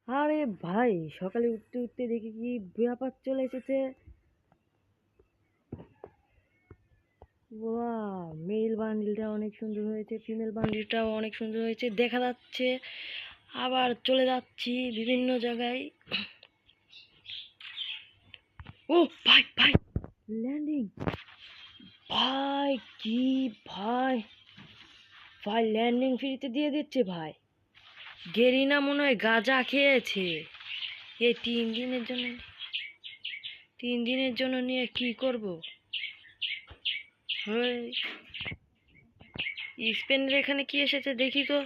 আরে ভাই, সকালে উঠতে উঠতে দেখি কি ব্যাপার চলে এসেছে। বাহ, মেল বান্ডিলটা অনেক সুন্দর হয়েছে, ফিমেল বান্ডিলটাও অনেক সুন্দর হয়েছে দেখা যাচ্ছে। আবার চলে যাচ্ছি বিভিন্ন জায়গায়। ও ভাই ভাই, ল্যান্ডিং! ভাই কি ভাই, ভাই ল্যান্ডিং ফ্রিতে দিয়ে দিচ্ছে ভাই। গেরিনা মনে হয় গাঁজা খেয়েছে। এই 3 দিনের জন্য, 3 দিনের জন্য নিয়ে কি করব? স্পেনের এখানে কি এসেছে দেখি তো।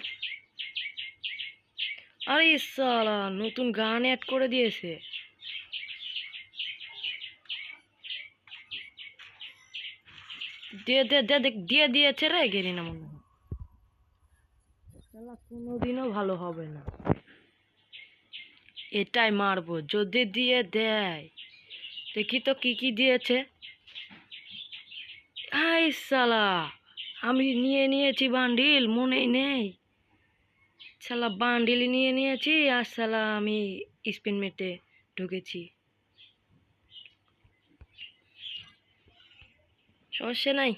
আরে সালা, নতুন গান অ্যাড করে দিয়েছে। দিয়ে দিয়ে দিয়ে দিয়ে দিয়েছে রে গেরিনা মনে হয়। শালা কোনোদিনও ভালো হবে না। এটাই মারবো যদি দিয়ে দেয়। দেখি তো কি কি দিয়েছে। আই সালা, আমি নিয়ে নিয়েছি বান্ডিল, মনেই নেই। শালা বান্ডিল নিয়ে নিয়েছি আর শালা আমি স্পিন মেটে ঢুকেছি। সমস্যা নাই।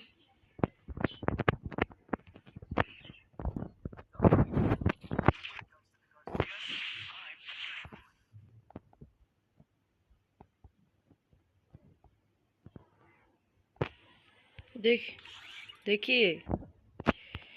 দেখ, দেখি